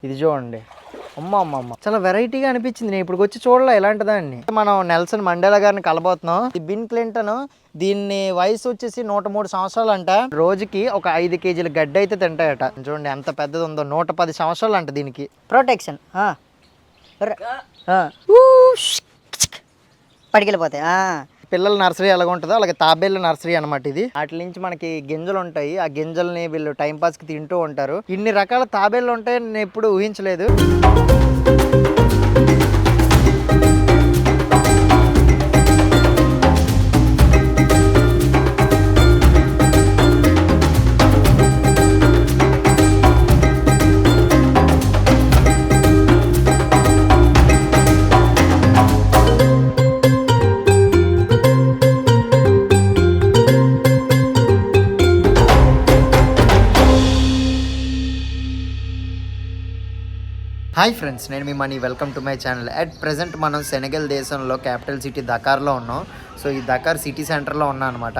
ఇది చూడండి. అమ్మ చాలా వెరైటీగా అనిపించింది. నేను ఇప్పుడు వచ్చి చూడలే ఇలాంటిదాన్ని. మనం నెల్సన్ మండేలా గారిని కలబోతున్నాం. ఈ బిల్ క్లింటన్ దీన్ని వయసు వచ్చేసి 103 సంవత్సరాలు అంట. రోజుకి ఒక 5 కేజీల గడ్డి అయితే తింటాయట. చూడండి ఎంత పెద్దది ఉందో. 110 సంవత్సరాలు అంట దీనికి. ప్రొటెక్షన్ పడికెళ్ళిపోతాయి. పిల్లల నర్సరీ ఎలాగ ఉంటుందో అలాగే తాబేళ్ళ నర్సరీ అనమాట ఇది. వాటి నుంచి మనకి గింజలు ఉంటాయి. ఆ గింజల్ని వీళ్ళు టైంపాస్కి తింటూ ఉంటారు. ఇన్ని రకాల తాబేళ్ళు ఉంటాయని నేను ఎప్పుడు ఊహించలేదు. హాయ్ ఫ్రెండ్స్, నేను మీ Mani. Welcome to my channel. At present మనం సెనెగల్ దేశంలో క్యాపిటల్ సిటీ దకార్లో ఉన్నాం. సో ఈ దకార్ సిటీ సెంటర్లో ఉన్నా అనమాట.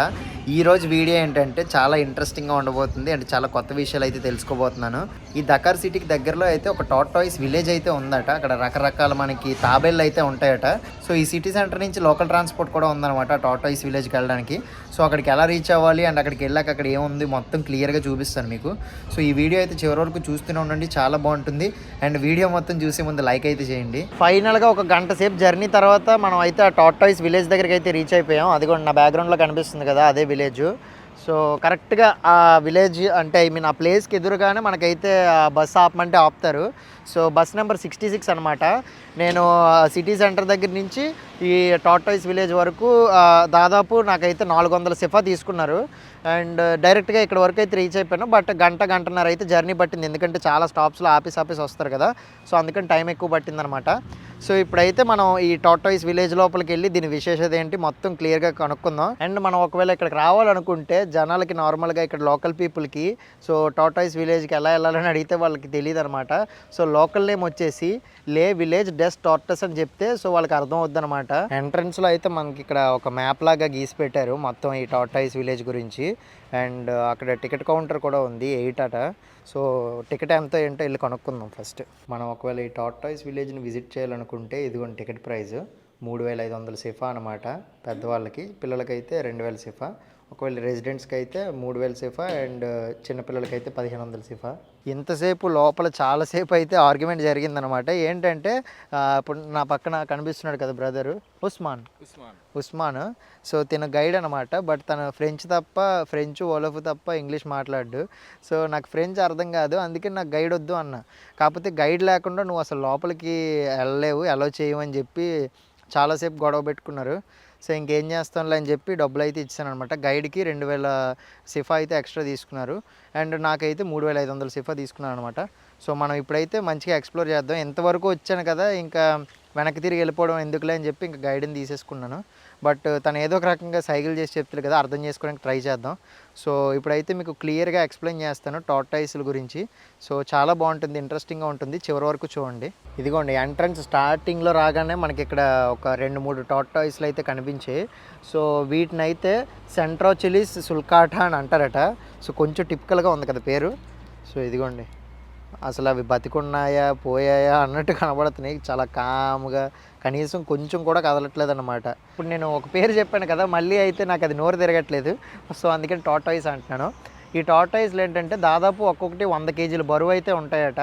ఈరోజు వీడియో ఏంటంటే చాలా ఇంట్రెస్టింగ్గా ఉండబోతుంది అండ్ చాలా కొత్త విషయాలు అయితే తెలుసుకోబోతున్నాను. ఈ దకార్ సిటీకి దగ్గరలో అయితే ఒక టార్టాయిస్ విలేజ్ అయితే ఉందట. అక్కడ రకరకాల మనకి తాబేళ్ళు అయితే ఉంటాయట. సో ఈ సిటీ సెంటర్ నుంచి లోకల్ ట్రాన్స్పోర్ట్ కూడా ఉందన్నమాట టార్టాయిస్ విలేజ్కి వెళ్ళడానికి. సో అక్కడికి ఎలా రీచ్ అవ్వాలి అండ్ అక్కడికి వెళ్ళాక అక్కడ ఏముంది మొత్తం క్లియర్గా చూపిస్తాను మీకు. సో ఈ వీడియో అయితే చివరి వరకు చూస్తూనే ఉండండి, చాలా బాగుంటుంది. అండ్ వీడియో మొత్తం చూసే ముందు లైక్ అయితే చేయండి. ఫైనల్గా ఒక గంట సేపు జర్నీ తర్వాత మనం అయితే ఆ టార్టాయిస్ విలేజ్ దగ్గరికి అయితే రీచ్ అయిపోయాం. అది కూడా నా బ్యాక్గ్రౌండ్లో కనిపిస్తుంది కదా, అదే విలేజ్. సో కరెక్ట్గా ఆ విలేజ్ అంటే ఐ మీన్ ఆ ప్లేస్కి ఎదురుగానే మనకైతే బస్ ఆపమంటే ఆపుతారు. సో బస్ నెంబర్ 66 అనమాట. నేను సిటీ సెంటర్ దగ్గర నుంచి ఈ టార్టాయిస్ విలేజ్ వరకు దాదాపు నాకైతే 400 సిఫా తీసుకున్నారు. అండ్ డైరెక్ట్గా ఇక్కడ వరకు అయితే రీచ్ అయిపోయాను. బట్ గంటన్నర అయితే జర్నీ పట్టింది, ఎందుకంటే చాలా స్టాప్స్లో ఆపేసి వస్తారు కదా. సో అందుకని టైం ఎక్కువ పట్టిందనమాట. సో ఇప్పుడైతే మనం ఈ టార్టాయిస్ విలేజ్ లోపలికి వెళ్ళి దీని విశేషత ఏంటి మొత్తం క్లియర్గా కనుక్కుందాం. అండ్ మనం ఒకవేళ ఇక్కడికి రావాలనుకుంటే జనాలకి నార్మల్గా ఇక్కడ లోకల్ పీపుల్కి సో టార్టాయిస్ విలేజ్కి ఎలా వెళ్ళాలని అడిగితే వాళ్ళకి తెలియదు అనమాట. సో లోకల్ నేమ్ వచ్చేసి లే విలేజ్ డెస్ టార్టస్ అని చెప్తే సో వాళ్ళకి అర్థం అవుద్ది అనమాట. ఎంట్రన్స్లో అయితే మనకి ఇక్కడ ఒక మ్యాప్ లాగా గీసి పెట్టారు మొత్తం ఈ టార్టాయిస్ విలేజ్ గురించి. అండ్ అక్కడ టికెట్ కౌంటర్ కూడా ఉంది, 8 అట. సో టికెట్ ఎంతో ఏంటో వెళ్ళి కనుక్కుందాం ఫస్ట్. మనం ఒకవేళ ఈ టార్టాయిస్ విలేజ్ని విజిట్ చేయాలనుకుంటే ఇదిగోండి టికెట్ ప్రైస్ 3500 సిఫా అనమాట పెద్దవాళ్ళకి. పిల్లలకైతే 2000 సిఫా. ఒకవేళ రెసిడెంట్స్కి అయితే 3000 సిఫా అండ్ చిన్నపిల్లలకైతే 1500 సిఫా. ఇంతసేపు లోపల చాలాసేపు అయితే ఆర్గ్యుమెంట్ జరిగిందనమాట. ఏంటంటే ఇప్పుడు నా పక్కన కనిపిస్తున్నాడు కదా బ్రదరు ఉస్మాన్. సో తిన గైడ్ అనమాట. బట్ తను ఫ్రెంచ్ ఓలఫ్ తప్ప ఇంగ్లీష్ మాట్లాడు. సో నాకు ఫ్రెంచ్ అర్థం కాదు, అందుకే నాకు గైడ్ వద్దు అన్న. కాకపోతే గైడ్ లేకుండా నువ్వు అసలు లోపలికి వెళ్ళలేవు, అలౌ చేయమని చెప్పి చాలాసేపు గొడవ పెట్టుకున్నారు. సో ఇంకేం చేస్తానులే అని చెప్పి డబ్బులు అయితే ఇచ్చాను అనమాట. గైడ్కి 2000 సిఫా అయితే ఎక్స్ట్రా తీసుకున్నారు అండ్ నాకైతే 3500 సిఫా తీసుకున్నాను అనమాట. సో మనం ఇప్పుడైతే మంచిగా ఎక్స్ప్లోర్ చేద్దాం. ఎంతవరకు వచ్చాను కదా, ఇంకా వెనక్కి తిరిగి వెళ్ళిపోవడం ఎందుకులే అని చెప్పి ఇంకా గైడ్ని తీసేసుకున్నాను. బట్ తను ఏదో ఒక రకంగా సైకిల్ చేసి చెప్తారు కదా, అర్థం చేసుకోవడానికి ట్రై చేద్దాం. సో ఇప్పుడైతే మీకు క్లియర్గా ఎక్స్ప్లెయిన్ చేస్తాను టార్టాయిస్ల గురించి. సో చాలా బాగుంటుంది, ఇంట్రెస్టింగ్గా ఉంటుంది, చివరి వరకు చూడండి. ఇదిగోండి ఎంట్రన్స్ స్టార్టింగ్లో రాగానే మనకి ఇక్కడ ఒక 2-3 టార్టాయిస్లు అయితే కనిపించాయి. సో వీటిని అయితే సెంట్రోచిలిస్ సుల్కాటా అని అంటారట. సో కొంచెం టిపికల్గా ఉంది కదా పేరు. సో ఇదిగోండి అసలు అవి బతికున్నాయా పోయాయా అన్నట్టు కనబడుతున్నాయి. చాలా కామ్గా, కనీసం కొంచెం కూడా కదలట్లేదు అన్నమాట. ఇప్పుడు నేను ఒక పేరు చెప్పాను కదా, మళ్ళీ అయితే నాకు అది నోరు తిరగట్లేదు. సో అందుకని టార్టాయిస్ అంటున్నాను. ఈ టార్టాయిస్లు ఏంటంటే దాదాపు ఒక్కొక్కటి 100 కేజీల బరువు అయితే ఉంటాయట.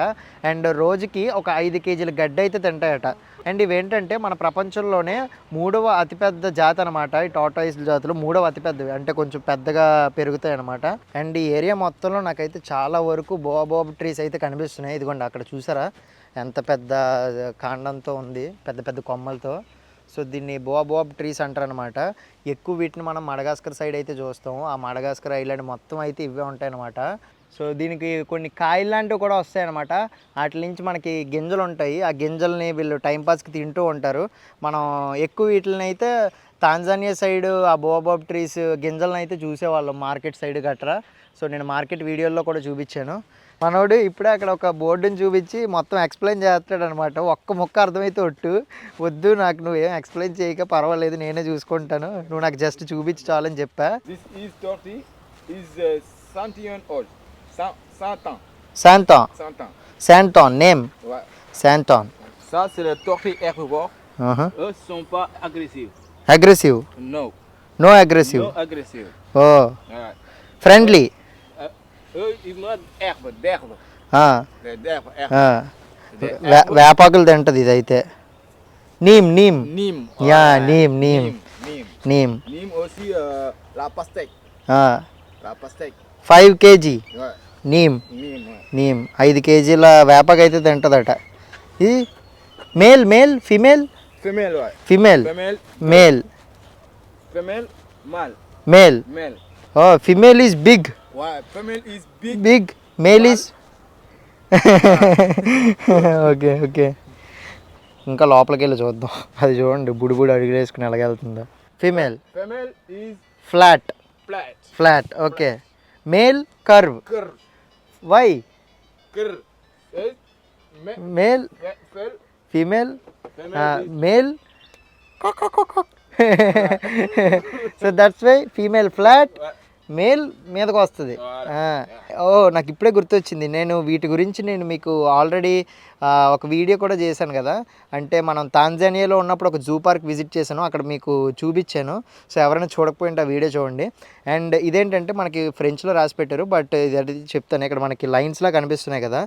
అండ్ రోజుకి ఒక 5 కేజీల గడ్డి అయితే తింటాయట. అండ్ ఇవేంటంటే మన ప్రపంచంలోనే 3వ అతిపెద్ద జాతి అనమాట. ఈ టార్టాయిస్ జాతులు 3వ అతిపెద్దవి, అంటే కొంచెం పెద్దగా పెరుగుతాయి అనమాట. అండ్ ఈ ఏరియా మొత్తంలో నాకైతే చాలా వరకు బోబాబ్ ట్రీస్ అయితే కనిపిస్తున్నాయి. ఇదిగోండి అక్కడ చూసారా ఎంత పెద్ద కాండంతో ఉంది, పెద్ద పెద్ద కొమ్మలతో. సో దీన్ని బోబాబ్ ట్రీస్ అంటారు అనమాట. ఎక్కువ వీటిని మనం మడగాస్కర్ సైడ్ అయితే చూస్తాము. ఆ మడగాస్కర్ ఐలాండ్ మొత్తం అయితే ఇవే ఉంటాయి అనమాట. సో దీనికి కొన్ని కాయలు లాంటివి కూడా వస్తాయన్నమాట. వాటి నుంచి మనకి గింజలు ఉంటాయి. ఆ గింజల్ని వీళ్ళు టైంపాస్కి తింటూ ఉంటారు. మనం ఎక్కువ వీటిని అయితే తాంజానియా సైడ్ ఆ బోబాబ్ ట్రీస్ గింజలను అయితే చూసేవాళ్ళం మార్కెట్ సైడ్ గట్రా. సో నేను మార్కెట్ వీడియోల్లో కూడా చూపించాను. మనోడు ఇప్పుడే అక్కడ ఒక బోర్డుని చూపించి మొత్తం ఎక్స్ప్లెయిన్ చేస్తాడు అనమాట. ఒక్క ముక్క అర్థమైతే ఒట్టు, వద్దు నాకు నువ్వేం ఎక్స్ప్లెయిన్ చేయక పర్వాలేదు నేనే చూసుకుంటాను, నువ్వు నాకు జస్ట్ చూపించి చాలని చెప్పా. Santon, name. Ouais. Santon. Ça, c'est le tortue herbivore. Uh-huh. Eux sont pas agressifs. Aggressive. Non. No aggressive. Non agressifs. Oh. Ouais. Friendly. Eux, ils mangent d'herbe. D'herbe. వేపాకులు తింటది ఇదైతే. Neem neem. Nîmes. Yeah Ouais. Neem neem Nîmes. Neem. Nîmes aussi, la pastèque. La pastèque. 5 kg Ouais. Neem. Nîmes, ouais. Neem 5 kg వేపాకైతే తింటదట. ఇది male male female Femelle, ouais. Female Femelle. Male Femelle, mâle. Male. Mâle. Oh female is big. Ouais, femelle is big. Big male is okay okay. ఇంకా లోపలికి వెళ్ళి చూద్దాం. అది చూడండి బుడి అడుగు వేసుకుని ఎలాగెళ్తుందో. Female Femelle is flat flat. Flat okay. Male curve. Curve. Why Curve. Male Femelle. Female Femelle is male so that's why female flat male మీదకి వస్తుంది. ఓ నాకు ఇప్పుడే గుర్తొచ్చింది. నేను వీటి గురించి నేను మీకు ఆల్రెడీ ఒక వీడియో కూడా చేశాను కదా. అంటే మనం తాంజానియాలో ఉన్నప్పుడు ఒక జూ పార్క్ విజిట్ చేశాను, అక్కడ మీకు చూపించాను. సో ఎవరైనా చూడకపోయింటే ఆ వీడియో చూడండి. అండ్ ఇదేంటంటే మనకి ఫ్రెంచ్లో రాసి పెట్టారు, బట్ ఇది చెప్తాను. ఇక్కడ మనకి లైన్స్లా కనిపిస్తున్నాయి కదా,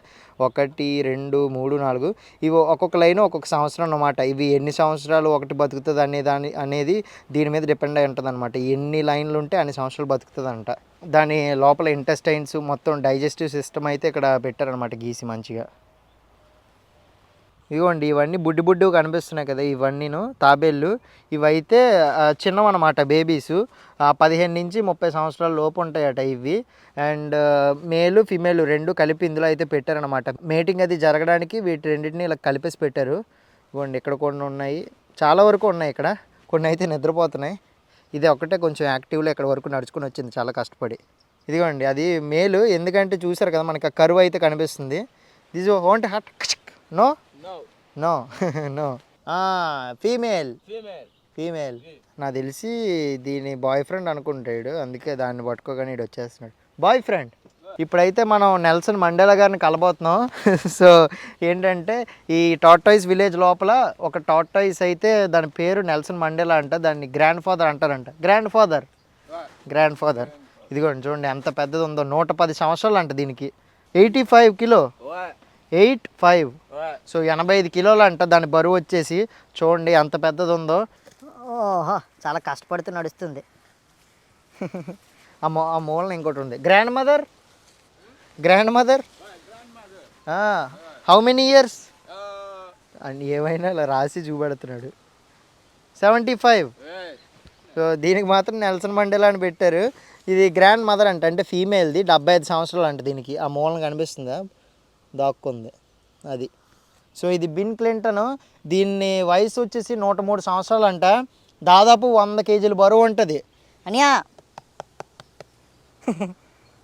1 2 3 4 ఇవి ఒక్కొక్క లైన్ ఒక్కొక్క సంవత్సరం అన్నమాట. ఇవి ఎన్ని సంవత్సరాలు ఒకటి బతుకుతుంది అనేది దీని మీద డిపెండ్ అయి ఉంటుంది అనమాట. ఎన్ని లైన్లు ఉంటే అన్ని సంవత్సరాలు బతుకుతుందంట. దాని లోపల ఇంటెస్టైన్స్ మొత్తం డైజెస్టివ్ సిస్టమ్ అయితే ఇక్కడ పెట్టారనమాట గీసి మంచిగా. ఇవ్వండి ఇవన్నీ బుడ్డి కనిపిస్తున్నాయి కదా, ఇవన్నీను తాబేళ్ళు. ఇవైతే చిన్నవన్నమాట, బేబీసు. 15 నుంచి 30 సంవత్సరాల లోపు ఉంటాయట ఇవి. అండ్ మేలు ఫిమేలు 2 కలిపి ఇందులో అయితే పెట్టారనమాట. మేటింగ్ అది జరగడానికి వీటి రెండింటిని ఇలా కలిపేసి పెట్టారు. ఇవ్వండి ఇక్కడ కొన్ని ఉన్నాయి, చాలా వరకు ఉన్నాయి ఇక్కడ. కొన్ని అయితే నిద్రపోతున్నాయి. ఇది ఒకటే కొంచెం యాక్టివ్లో ఇక్కడ వరకు నడుచుకుని వచ్చింది చాలా కష్టపడి. ఇదిగోండి అది మేలు, ఎందుకంటే చూసారు కదా మనకి ఆ కరువు అయితే కనిపిస్తుంది. This want heart. No no no female. నాకు తెలిసి దీని బాయ్ ఫ్రెండ్ అనుకుంటాడు, అందుకే దాన్ని పట్టుకోగానే ఇటు వచ్చేస్తున్నాడు. Boy friend. ఇప్పుడైతే మనం నెల్సన్ మండేలా గారిని కలబోతున్నాం. సో ఏంటంటే ఈ టార్టాయిస్ విలేజ్ లోపల ఒక టార్టాయిస్ అయితే దాని పేరు నెల్సన్ మండేలా అంట. దాన్ని గ్రాండ్ ఫాదర్ అంటారంట. గ్రాండ్ ఫాదర్ ఇదిగోండి చూడండి ఎంత పెద్దది ఉందో. 110 సంవత్సరాలు అంట దీనికి. 85 కిలో. 85. సో 85 కిలోలు అంట దాని బరువు వచ్చేసి. చూడండి ఎంత పెద్దది ఉందో. ఓహో చాలా కష్టపడుతూ నడుస్తుంది. ఆ మూలన ఇంకోటి ఉంది. Grand mother how many years అని ఏమైనా ఇలా రాసి చూపెడుతున్నాడు. 75. సో దీనికి మాత్రం నెల్సన్ మండేలా అని పెట్టారు. ఇది గ్రాండ్ మదర్ అంట, అంటే ఫీమేల్ది. 75 సంవత్సరాలు అంట దీనికి. ఆ మూలన కనిపిస్తుందా, దాక్కుంది అది. సో ఇది బిల్ క్లింటన్. దీన్ని వయసు వచ్చేసి 103 సంవత్సరాలు అంట. దాదాపు 100 కేజీలు బరువు ఉంటుంది. అనియా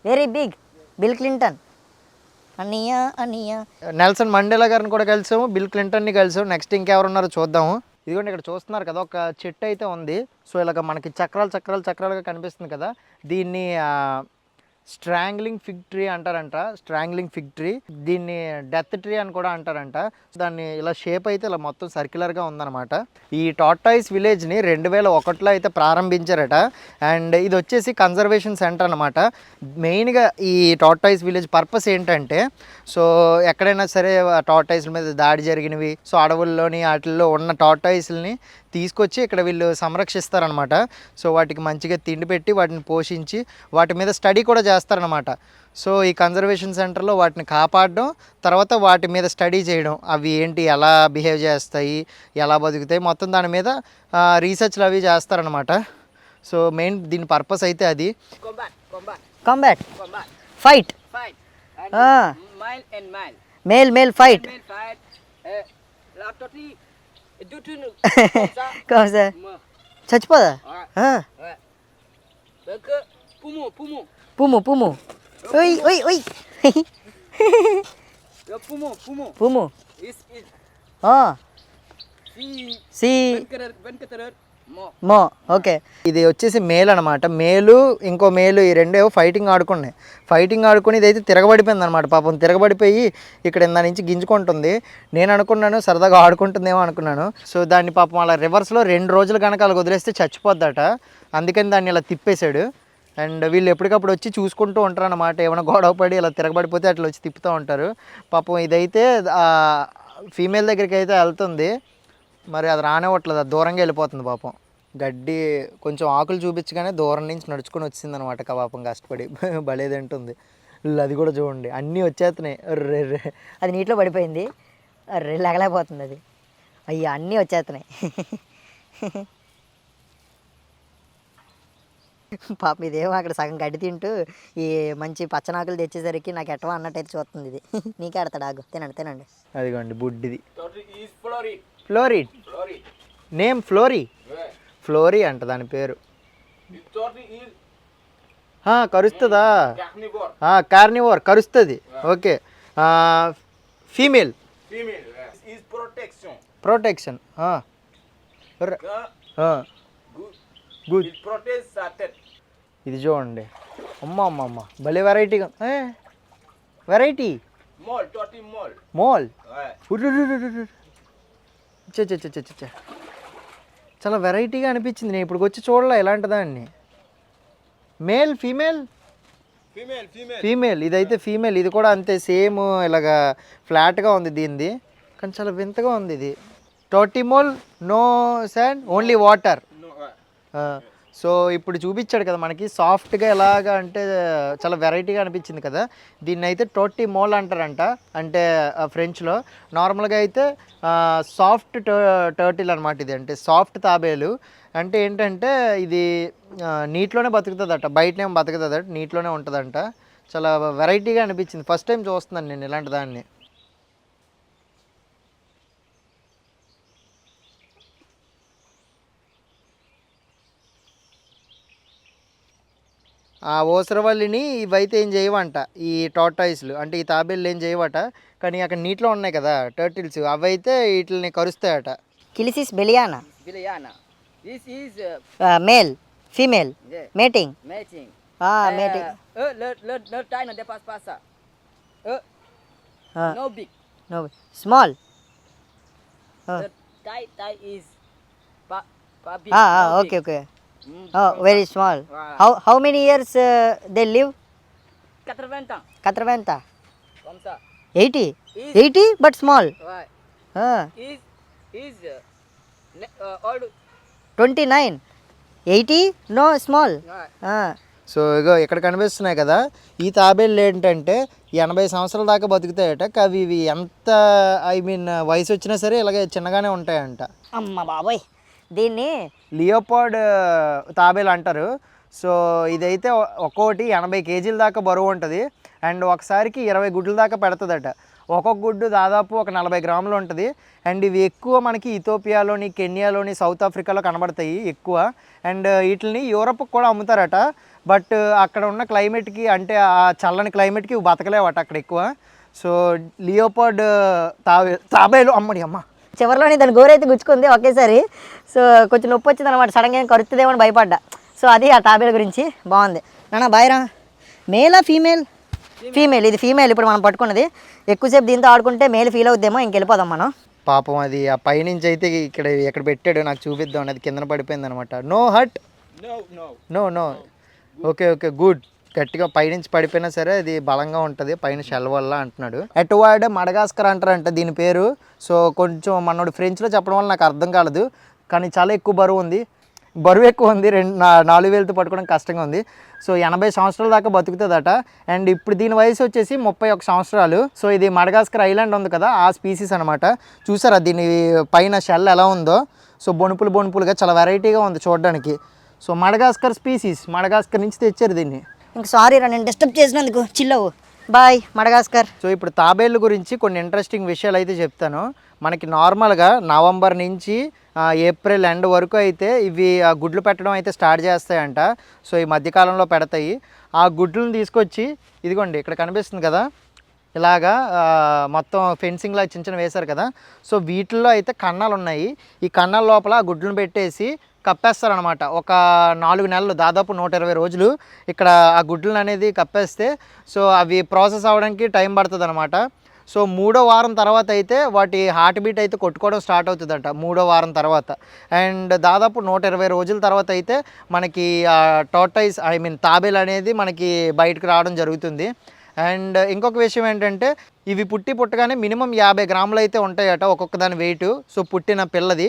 వెరీ బిగ్ బిల్ క్లింటన్. అనియా నెల్సన్ మండేలా గారిని కూడా కలిసాము, బిల్ క్లింటన్ని కలిసాము. నెక్స్ట్ ఇంకెవరు ఉన్నారో చూద్దాము. ఇదిగోండి ఇక్కడ చూస్తున్నారు కదా ఒక చెట్టు అయితే ఉంది. సో ఇలాగ మనకి చక్రాలుగా కనిపిస్తుంది కదా, దీన్ని స్ట్రాంగ్లింగ్ ఫిగ్ ట్రీ అంటారంట. దీన్ని డెత్ ట్రీ అని కూడా అంటారంట. దాన్ని ఇలా షేప్ అయితే ఇలా మొత్తం సర్క్యులర్గా ఉందన్నమాట. ఈ టార్టాయిస్ విలేజ్ని 2001లో అయితే ప్రారంభించారట. అండ్ ఇది వచ్చేసి కన్జర్వేషన్ సెంటర్ అనమాట. మెయిన్గా ఈ టార్టాయిస్ విలేజ్ పర్పస్ ఏంటంటే, సో ఎక్కడైనా సరే టార్టాయిస్ల మీద దాడి జరిగినవి, సో అడవుల్లోని వాటిల్లో ఉన్న టార్టాయిస్ని తీసుకొచ్చి ఇక్కడ వీళ్ళు సంరక్షిస్తారనమాట. సో వాటికి మంచిగా తిండి పెట్టి వాటిని పోషించి వాటి మీద స్టడీ కూడా చేస్తారనమాట. సో ఈ కన్జర్వేషన్ సెంటర్లో వాటిని కాపాడడం, తర్వాత వాటి మీద స్టడీ చేయడం, అవి ఏంటి, ఎలా బిహేవ్ చేస్తాయి, ఎలా బతుకుతాయి, మొత్తం దాని మీద రీసెర్చ్లు అవి చేస్తారనమాట. సో మెయిన్ దీని పర్పస్ అయితే అది. Combat fight male fight. చచ్చిపోదా? పుము ఓయ్ పుము. సి మో ఓకే. ఇది వచ్చేసి మేల్ అనమాట. మేలు ఇంకో మేలు ఈ రెండే ఫైటింగ్ ఆడుకున్నాయి. ఫైటింగ్ ఆడుకుని ఇదైతే తిరగబడిపోయింది అనమాట. పాపం తిరగబడిపోయి ఇక్కడ దాని నుంచి గింజుకుంటుంది. నేను అనుకున్నాను సరదాగా ఆడుకుంటుందేమో అనుకున్నాను. సో దాన్ని పాపం అలా రివర్స్లో 2 రోజులు కనుక అలా వదిలేస్తే చచ్చిపోద్దట. అందుకని దాన్ని ఇలా తిప్పేశాడు. అండ్ వీళ్ళు ఎప్పటికప్పుడు వచ్చి చూసుకుంటూ ఉంటారు అనమాట. ఏమైనా గొడవ పడి ఇలా తిరగబడిపోతే అట్లా వచ్చి తిప్పుతూ ఉంటారు. పాపం ఇదైతే ఫీమేల్ దగ్గరికి అయితే వెళ్తుంది. మరి అది రానివ్వట్లేదు, అది దూరంగా వెళ్ళిపోతుంది పాపం. గడ్డి కొంచెం ఆకులు చూపించగానే దూరం నుంచి నడుచుకొని వచ్చింది అనమాట. పాపం కష్టపడి భలే తింటుంది. అది కూడా చూడండి అన్నీ వచ్చేస్తున్నాయి. రే అది నీటిలో పడిపోయింది, లగలేకపోతుంది అది. అయ్యా అన్నీ వచ్చేస్తున్నాయి. పాపం ఇదేమో అక్కడ సగం గడ్డి తింటూ ఈ మంచి పచ్చనాకులు తెచ్చేసరికి నాకు ఎట్టవా అన్నట్టయితే చూస్తుంది ఇది. నీకే ఆడతాడు, ఆగు, తినండి తినండి. అదిగోండి బుడ్డిది. is florid. Florid Florid. Name Flory. Yeah. Flory అంట దాని పేరు. This tortoise is కరుస్తుందా? carnivore. కార్నివోర్, కరుస్తుంది. Okay. Female. Female. Yeah. This is protection. Protection. Good. Good. It protects certain. ఇది చూడండి. అమ్మ అమ్మ అమ్మ భలే వెరైటీగా. Variety Mole, tortoise mole. Mole. Yeah. చాలా వెరైటీగా అనిపించింది. నేను ఇప్పుడు వచ్చి చూడలే ఇలాంటి దాన్ని. Male female. Female, female. Female. ఇదైతే ఫీమేల్. ఇది కూడా అంతే సేమ్ ఇలాగా ఫ్లాట్గా ఉంది దీనిది, కానీ చాలా వింతగా ఉంది ఇది. టోటిమోల్, no sand, only water. No. So ఇప్పుడు చూపించాడు కదా మనకి సాఫ్ట్గా ఎలాగా అంటే చాలా వెరైటీగా అనిపించింది కదా. దీన్ని అయితే టోటీ మోల్ అంటారంట, అంటే ఫ్రెంచ్లో. నార్మల్గా అయితే సాఫ్ట్ టర్టిల్ అనమాట ఇది. అంటే సాఫ్ట్ తాబేలు. అంటే ఏంటంటే ఇది నీటిలోనే బతుకుతుందట, బయటనేం బతుకుతుందట, నీటిలోనే ఉంటుందంట. చాలా వెరైటీగా అనిపించింది. ఫస్ట్ టైం చూస్తున్నాను నేను ఇలాంటి దాన్ని. ఆ ఓసరవల్లిని ఇవైతే ఏం చేయవంట, ఈ టార్టాయిస్లు అంటే ఈ తాబేళ్ళు ఏం చేయవట. కానీ అక్కడ నీటిలో ఉన్నాయి కదా టర్టిల్స్, అవైతే వీటిని కరుస్తాయట. కిలిసిస్ బెలియానా. Biliana. This is male female yeah, mating. matching. Mating. Le taille ne dépasse pas ça. No big. No small. The taille is pas big. no okay big. Okay. Mm, very small. Voilà. How many years they live? 80 ans. 80. Comme ça. 80. 80 but small. Ouais. Is old. 29. 80 no small. Ouais. So ఇగో ఇక్కడ కనిపిస్తున్నాయి కదా ఈ తాబేళ్ళు ఏంటంటే 80 సంవత్సరాల దాకా బతుకుతాయట. అవి ఇవి ఎంత వయసు వచ్చినా సరే ఇలాగే చిన్నగానే ఉంటాయంట. అమ్మ బాబోయ్, దీన్ని లియోపార్డ్ తాబేలు అంటారు. సో ఇదైతే ఒక్కోటి 80 కేజీల దాకా బరువు ఉంటుంది. అండ్ ఒకసారికి 20 గుడ్ల దాకా పెడుతుందట. ఒక్కొక్క గుడ్డు దాదాపు ఒక 40 గ్రాములు ఉంటుంది. అండ్ ఇవి ఎక్కువ మనకి ఇథోపియాలోని, కెన్యాలోని, సౌత్ ఆఫ్రికాలో కనబడతాయి ఎక్కువ. అండ్ వీటిని యూరప్కి కూడా అమ్ముతారట. బట్ అక్కడ ఉన్న క్లైమేట్కి, అంటే ఆ చల్లని క్లైమేట్కి ఇవి బతకలేవట అక్కడ ఎక్కువ. సో లియోపార్డ్ తాబేలు అమ్మడి అమ్మ చివరిలోని దాని గోరైతే గుచ్చుకుంది ఒకేసారి. సో కొంచెం నొప్పి వచ్చింది అనమాట, సడన్గా ఏం కరుతుందేమో అని భయపడ్డా. సో అది ఆ తాబేల గురించి. బాగుంది నాన్న. బాయ్రా. మేలా ఫీమేల్? ఫీమేల్. ఇది ఫీమేల్ ఇప్పుడు మనం పట్టుకున్నది. ఎక్కువసేపు దీంతో ఆడుకుంటే మేల్ ఫీల్ అవుద్దేమో, ఇంకెళ్ళిపోదాం మనం. పాపం అది ఆ పైనుంచి అయితే ఎక్కడ పెట్టాడు నాకు చూపిద్దాం అనేది కింద పడిపోయింది అనమాట. No hut. No. No. Okay good. గట్టిగా పైనుంచి పడిపోయినా సరే అది బలంగా ఉంటుంది పైన షెల్ వల్ల అంటున్నాడు. ఎటువాడ్ మడగాస్కర్ అంటారంట దీని పేరు. సో కొంచెం మనోడు ఫ్రెంచ్లో చెప్పడం వల్ల నాకు అర్థం కాలేదు, కానీ చాలా ఎక్కువ బరువు ఉంది. 4 వేలతో పట్టుకోవడం కష్టంగా ఉంది. సో 80 సంవత్సరాల దాకా బతుకుతుందట. అండ్ ఇప్పుడు దీని వయసు వచ్చేసి 31 సంవత్సరాలు. సో ఇది మడగాస్కర్ ఐలాండ్ ఉంది కదా, ఆ స్పీసీస్ అనమాట. చూసారా దీని పైన షెల్ ఎలా ఉందో? సో బొణుపులుగా చాలా వెరైటీగా ఉంది చూడడానికి. సో మడగాస్కర్ స్పీసీస్, మడగాస్కర్ నుంచి తెచ్చారు దీన్ని. ఇంక సారీ రా, నేను డిస్టర్బ్ చేసినందుకు. చిల్లవు. Bye Madagascar. సో ఇప్పుడు తాబేళ్ళ గురించి కొన్ని ఇంట్రెస్టింగ్ విషయాలు అయితే చెప్తాను. మనకి నార్మల్గా నవంబర్ నుంచి ఏప్రిల్ ఎండ్ వరకు అయితే ఇవి గుడ్లు పెట్టడం అయితే స్టార్ట్ చేస్తాయంట. సో ఈ మధ్యకాలంలో పెడతాయి. ఆ గుడ్లను తీసుకొచ్చి ఇదిగోండి ఇక్కడ కనిపిస్తుంది కదా, ఇలాగా మొత్తం ఫెన్సింగ్ లాగా చిన్న వేశారు కదా. సో వీటిల్లో అయితే కన్నాలు ఉన్నాయి. ఈ కన్నాల లోపల ఆ గుడ్లను పెట్టేసి కప్పేస్తారనమాట. ఒక 4 నెలలు దాదాపు 120 రోజులు ఇక్కడ ఆ గుడ్లను అనేది కప్పేస్తే సో అవి ప్రాసెస్ అవ్వడానికి టైం పడుతుంది అనమాట. సో 3వ వారం తర్వాత అయితే వాటి హార్ట్ బీట్ అయితే కొట్టుకోవడం స్టార్ట్ అవుతుందంట 3వ వారం తర్వాత. అండ్ దాదాపు 120 రోజుల తర్వాత అయితే మనకి టోర్టాయిస్ తాబేలు అనేది మనకి బయటకు రావడం జరుగుతుంది. అండ్ ఇంకొక విషయం ఏంటంటే ఇవి పుట్టగానే మినిమం 50 గ్రాములు అయితే ఉంటాయట ఒక్కొక్క దాని వెయిట్. సో పుట్టిన పిల్లది.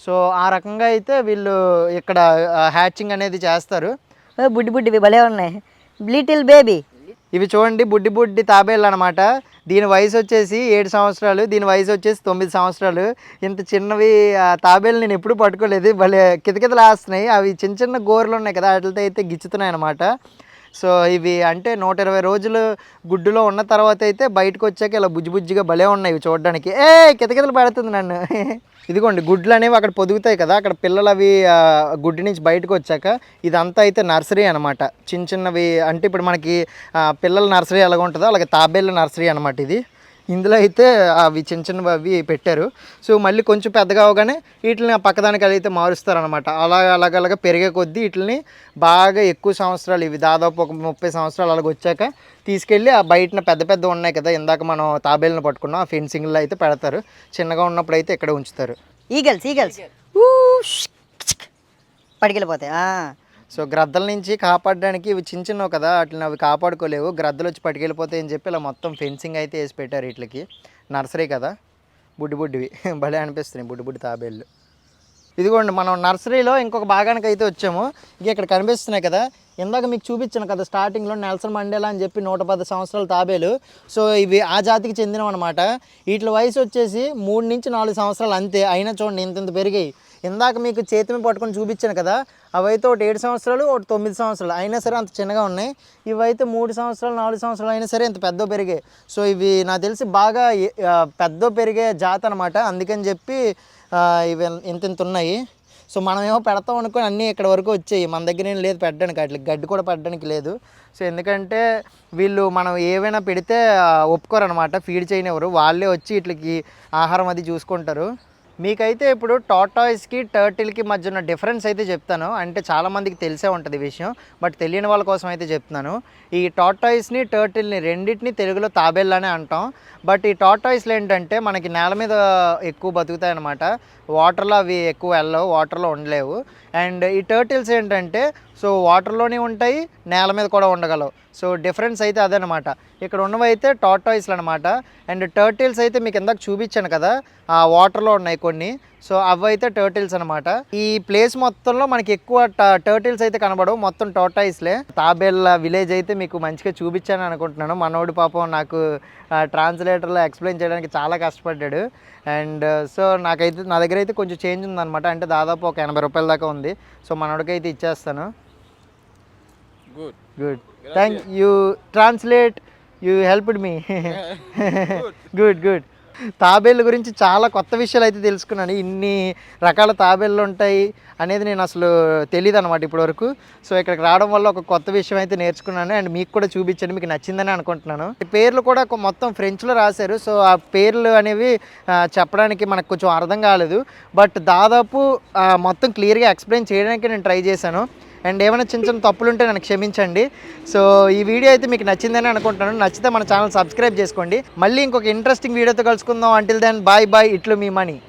సో ఆ రకంగా అయితే వీళ్ళు ఇక్కడ హ్యాచింగ్ అనేది చేస్తారు. బుడ్డి బుడ్డివి భలే ఉన్నాయి, లిటిల్ బేబీ. ఇవి చూడండి బుడ్డి తాబేళ్ళు అనమాట. దీని వయసు వచ్చేసి 7 సంవత్సరాలు, దీని వయసు వచ్చేసి 9 సంవత్సరాలు. ఇంత చిన్నవి తాబేలు నేను ఎప్పుడు పట్టుకోలేదు, భలే కితకితలు వేస్తున్నాయి. అవి చిన్న గోర్లు ఉన్నాయి కదా వాటితో అయితే గిచ్చుతున్నాయి అనమాట. సో ఇవి అంటే 120 రోజులు గుడ్డులో ఉన్న తర్వాత అయితే బయటకు వచ్చాక ఇలా బుజ్జిగా భలే ఉన్నాయి ఇవి చూడడానికి. కితకితలు పడుతుంది నన్ను. ఇదిగోండి గుడ్లు అనేవి అక్కడ పొదుగుతాయి కదా, అక్కడ పిల్లలు అవి గుడ్డు నుంచి బయటకు వచ్చాక ఇదంతా అయితే నర్సరీ అనమాట. చిన్నవి అంటే ఇప్పుడు మనకి పిల్లల నర్సరీ ఎలాగ ఉంటుందో అలాగే తాబేళ్ళ నర్సరీ అనమాట ఇది. ఇందులో అయితే అవి చిన్నవి అవి పెట్టారు. సో మళ్ళీ కొంచెం పెద్దగా అవగానే వీటిని ఆ పక్కదానికి అయితే మారుస్తారనమాట. అలాగ పెరిగే కొద్దీ వీటిని బాగా ఎక్కువ సంవత్సరాలు, ఇవి దాదాపు ఒక 30 సంవత్సరాలు అలాగ వచ్చాక తీసుకెళ్ళి ఆ బయటన పెద్ద ఉన్నాయి కదా ఇందాక మనం తాబేళ్ళని పట్టుకున్నాం ఆ ఫెన్సింగ్లో అయితే పెడతారు. చిన్నగా ఉన్నప్పుడు అయితే ఇక్కడ ఉంచుతారు. ఈగల్స్ పడికెళ్ళిపోతాయి. సో గ్రద్దల నుంచి కాపాడడానికి ఇవి చిన్నవి కదా వాటిని అవి కాపాడుకోలేవు, గ్రద్దలు వచ్చి పట్టుకెళ్ళిపోతాయి అని చెప్పి ఇలా మొత్తం ఫెన్సింగ్ అయితే వేసి పెట్టారు వీటికి. నర్సరీ కదా బుడ్డివి భలే అనిపిస్తున్నాయి బుడ్డి తాబేళ్ళు. ఇదిగోండి మనం నర్సరీలో ఇంకొక భాగానికి అయితే వచ్చాము. ఇక ఇక్కడ కనిపిస్తున్నాయి కదా ఇందాక మీకు చూపించాను కదా స్టార్టింగ్లో నెల్సన్ మండేలా అని చెప్పి 110 సంవత్సరాల తాబేలు. సో ఇవి ఆ జాతికి చెందినవి అనమాట. వీటి వయసు వచ్చేసి 3 నుంచి 4 సంవత్సరాలు అంతే. అయినా చూడండి ఇంత పెరిగాయి. ఇందాక మీకు చేతి మీద పట్టుకొని చూపించాను కదా అవైతే ఒకటి 7 సంవత్సరాలు ఒకటి 9 సంవత్సరాలు అయినా సరే అంత చిన్నగా ఉన్నాయి. ఇవైతే 3 సంవత్సరాలు 4 సంవత్సరాలు అయినా సరే ఇంత పెద్ద పెరిగాయి. సో ఇవి నాకు తెలిసి బాగా పెద్ద పెరిగే జాతి అనమాట. అందుకని చెప్పి ఇవి ఇంత ఉన్నాయి. సో మనమేమో పెడతాం అనుకుని అన్నీ ఇక్కడ వరకు వచ్చాయి. మన దగ్గర ఏం లేదు పెట్టడానికి, వాటికి గడ్డి కూడా పెట్టడానికి లేదు. సో ఎందుకంటే వీళ్ళు మనం ఏవైనా పెడితే ఒప్పుకోరనమాట, ఫీడ్ చేయనివ్వరు. వాళ్ళే వచ్చి వీటికి ఆహారం అది చూసుకుంటారు. మీకైతే ఇప్పుడు టార్టాయిస్కి టర్టిల్కి మధ్య ఉన్న డిఫరెన్స్ అయితే చెప్తాను. అంటే చాలామందికి తెలిసే ఉంటుంది ఈ విషయం, బట్ తెలియని వాళ్ళ కోసం అయితే చెప్తున్నాను. ఈ టార్టాయిస్ని టర్టిల్ని రెండింటిని తెలుగులో తాబేళ్ళనే అంటాం. బట్ ఈ టార్టాయిస్లు ఏంటంటే మనకి నేల మీద ఎక్కువ బతుకుతాయి అన్నమాట. వాటర్లో అవి ఎక్కువ వెళ్ళవు, వాటర్లో ఉండలేవు. అండ్ ఈ టర్టిల్స్ ఏంటంటే సో వాటర్లోనే ఉంటాయి, నేల మీద కూడా ఉండగలవు. సో డిఫరెన్స్ అయితే అదనమాట. ఇక్కడ ఉన్నవి అయితే టార్టాయిస్లు అనమాట. అండ్ టర్టిల్స్ అయితే మీకు ఇందాక చూపించాను కదా ఆ వాటర్లో ఉన్నాయి కొన్ని. సో అవి అయితే టర్టిల్స్ అనమాట. ఈ ప్లేస్ మొత్తంలో మనకి ఎక్కువ టర్టిల్స్ అయితే కనబడవు, మొత్తం టార్టాయిస్లే. తాబేళ్ళ విలేజ్ అయితే మీకు మంచిగా చూపించాను అనుకుంటున్నాను. మనోడు పాపం నాకు ట్రాన్స్లేటర్లో ఎక్స్ప్లెయిన్ చేయడానికి చాలా కష్టపడ్డాడు. అండ్ సో నా దగ్గర అయితే కొంచెం చేంజ్ ఉందన్నమాట. అంటే దాదాపు ఒక 80 రూపాయల దాకా ఉంది. సో మనోడికి అయితే ఇచ్చేస్తాను. Good thank you translate, you helped me. Good. తాబేళ్ళ గురించి చాలా కొత్త విషయాలు అయితే తెలుసుకున్నాను. ఇన్ని రకాల తాబేళ్ళు ఉంటాయి అనేది నేను అసలు తెలియదు అనమాట ఇప్పటివరకు. సో ఇక్కడికి రావడం వల్ల ఒక కొత్త విషయం అయితే నేర్చుకున్నాను. అండ్ మీకు కూడా చూపించండి, మీకు నచ్చిందని అనుకుంటున్నాను. ఈ పేర్లు కూడా మొత్తం ఫ్రెంచ్లో రాశారు. సో ఆ పేర్లు అనేవి చెప్పడానికి మనకు కొంచెం అర్థం కాలేదు. బట్ దాదాపు మొత్తం క్లియర్గా ఎక్స్ప్లెయిన్ చేయడానికి నేను ట్రై చేశాను. అండ్ ఏమైనా చిన్న తప్పులు ఉంటే నన్ను క్షమించండి. సో ఈ వీడియో అయితే మీకు నచ్చిందని అనుకుంటున్నాను. నచ్చితే మన ఛానల్ సబ్స్క్రైబ్ చేసుకోండి. మళ్ళీ ఇంకొక ఇంట్రెస్టింగ్ వీడియోతో కలుసుకుందాం. Until then bye. ఇట్లు మీ మనీ.